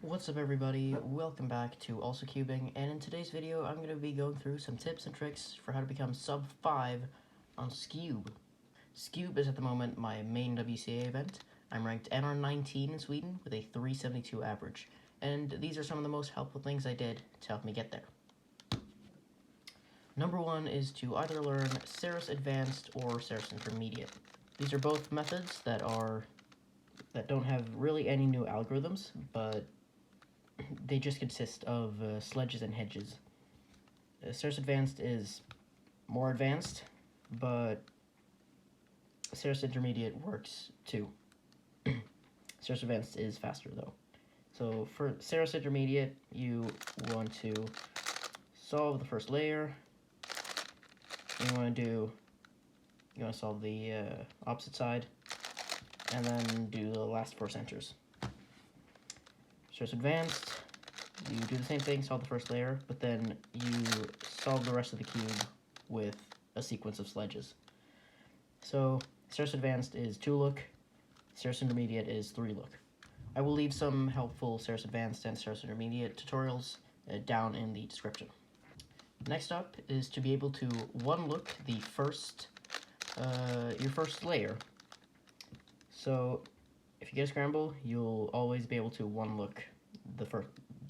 What's up everybody, welcome back to AlsoCubing, and in today's video I'm going to be going through some tips and tricks for how to become Sub-5 on Skewb. Skewb is at the moment my main WCA event. I'm ranked NR19 in Sweden with a 372 average, and these are some of the most helpful things I did to help me get there. Number one is to either learn Ceres Advanced or Ceres Intermediate. These are both methods that don't have really any new algorithms, but they just consist of sledges and hedges. Ceres Advanced is more advanced, but Ceres Intermediate works too. Ceres Advanced is faster though. So for Ceres Intermediate, you want to solve the first layer. You want to solve the opposite side, and then do the last 4 centers. Ceres Advanced, you do the same thing, solve the first layer, but then you solve the rest of the cube with a sequence of sledges. So Ceres Advanced is 2-look, Ceres Intermediate is 3-look. I will leave some helpful Ceres Advanced and Ceres Intermediate tutorials down in the description. Next up is to be able to 1-look the your first layer. So if you get a scramble, you'll always be able to 1-look the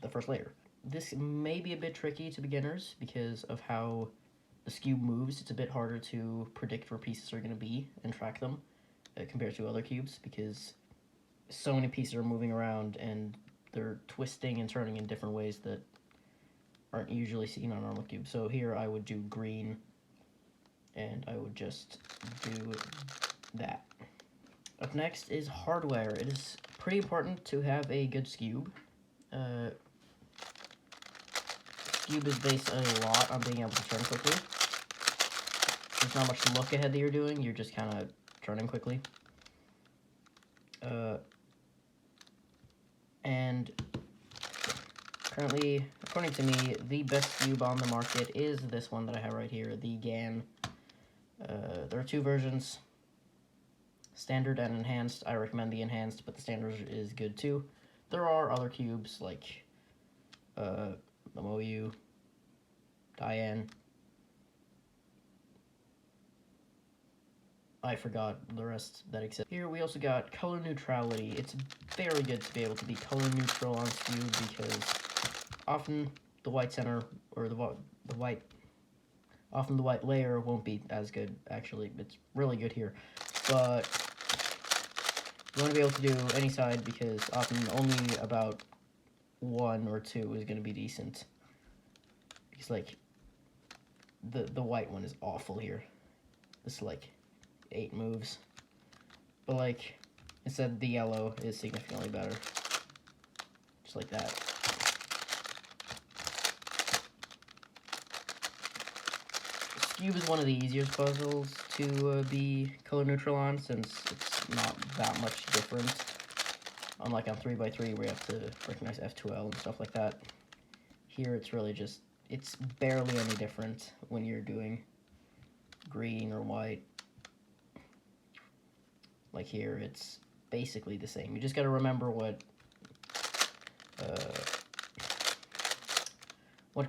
first layer. This may be a bit tricky to beginners because of how the Skewb moves. It's a bit harder to predict where pieces are going to be and track them compared to other cubes, because so many pieces are moving around and they're twisting and turning in different ways that aren't usually seen on normal cubes. So here I would do green, and I would just do that. Up next is hardware. It is pretty important to have a good Skewb. Skewb is based a lot on being able to turn quickly. There's not much look ahead that you're doing, you're just kind of turning quickly. And currently, according to me, the best Skewb on the market is this one that I have right here, the GAN. There are 2 versions, standard and enhanced. I recommend the enhanced, but the standard is good too. There are other cubes like the MOU, Diane. I forgot the rest that exist. Here we also got color neutrality. It's very good to be able to be color neutral on Skewb, because often the white center or the white layer won't be as good. Actually, it's really good here, but you want to be able to do any side, because often only about 1 or 2 is going to be decent. Because like the white one is awful here. This is like 8 moves, but like instead the yellow is significantly better. Just like that. Skewb is one of the easiest puzzles to be color neutral on, since it's not that much different. Unlike on 3x3 where you have to recognize F2L and stuff like that. Here it's really just, it's barely any different when you're doing green or white. Like here, it's basically the same. You just gotta remember what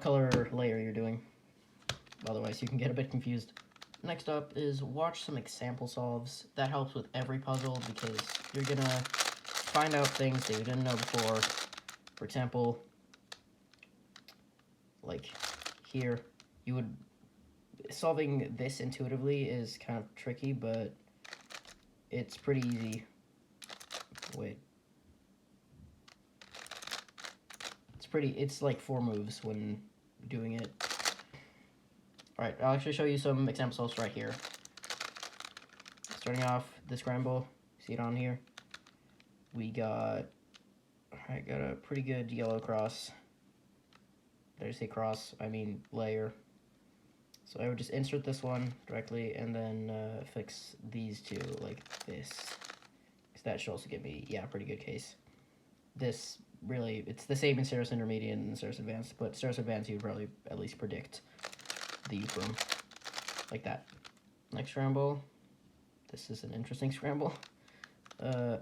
color layer you're doing. Otherwise, you can get a bit confused. Next up is watch some example solves. That helps with every puzzle, because you're gonna find out things that you didn't know before. For example, like here, solving this intuitively is kind of tricky, but it's pretty easy. Wait. It's like 4 moves when doing it. Alright, I'll actually show you some example solves right here. Starting off, the scramble, see it on here? I got a pretty good yellow cross. Did I say cross? I mean layer. So I would just insert this one directly, and then fix these 2 like this. Because that should also give me, yeah, a pretty good case. This really, it's the same in Ceres Intermediate and Ceres Advanced, but Ceres Advanced you'd probably at least predict the from, like that. Next scramble. This is an interesting scramble. I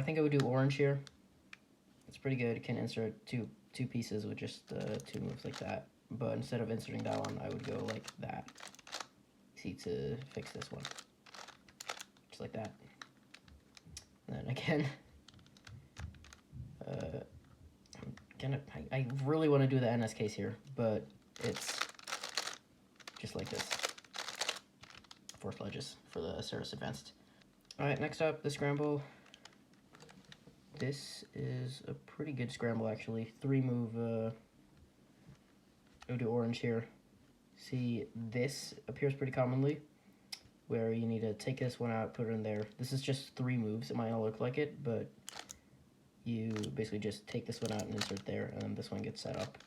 think I would do orange here. It's pretty good. It can insert two pieces with just 2 moves like that. But instead of inserting that one, I would go like that. See, to fix this one. Just like that. And then again, I really want to do the NS case here, but it's just like this. 4 sledges for the Ceres Advanced. Alright, next up, the scramble. This is a pretty good scramble, actually. 3 move, we'll do orange here. See, this appears pretty commonly, where you need to take this one out, put it in there. This is just 3 moves. It might not look like it, but you basically just take this one out and insert there, and then this one gets set up.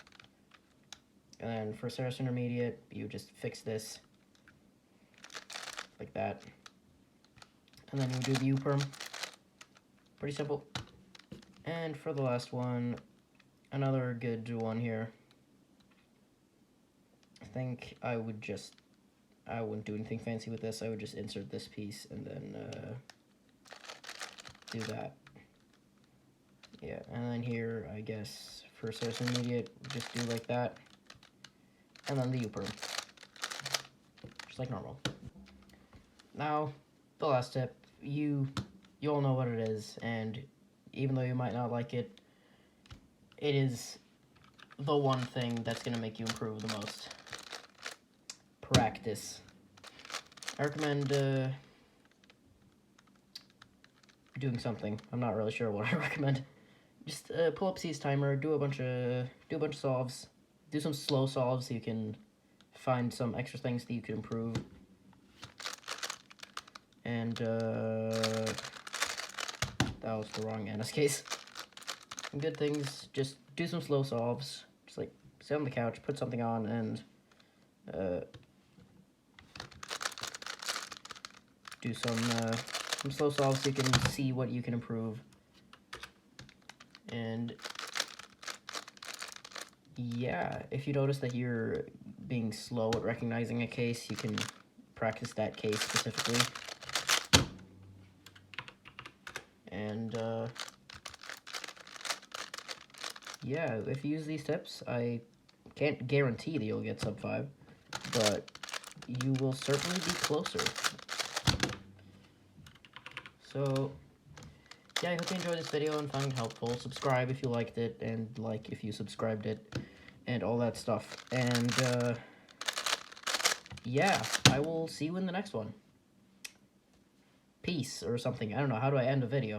And then for Ceres Intermediate, you just fix this like that. And then you do the U-perm. Pretty simple. And for the last one, another good one here. I think I wouldn't do anything fancy with this. I would just insert this piece and then do that. Yeah, and then here, I guess, for Ceres Intermediate, just do like that. And then the U-perm. Just like normal. Now, the last tip. You all know what it is, and even though you might not like it, it is the one thing that's going to make you improve the most. Practice. I recommend doing something. I'm not really sure what I recommend. Just pull up C's timer, do a bunch of solves, do some slow solves so you can find some extra things that you can improve. And that was the wrong NS case. Some good things, just do some slow solves. Just like sit on the couch, put something on, and do some slow solves so you can see what you can improve. And yeah, if you notice that you're being slow at recognizing a case, you can practice that case specifically. And yeah, if you use these tips, I can't guarantee that you'll get sub-5, but you will certainly be closer. So yeah, I hope you enjoyed this video and found it helpful. Subscribe if you liked it, and like if you subscribed it, and all that stuff. And yeah, I will see you in the next one. Peace, or something. I don't know, how do I end a video?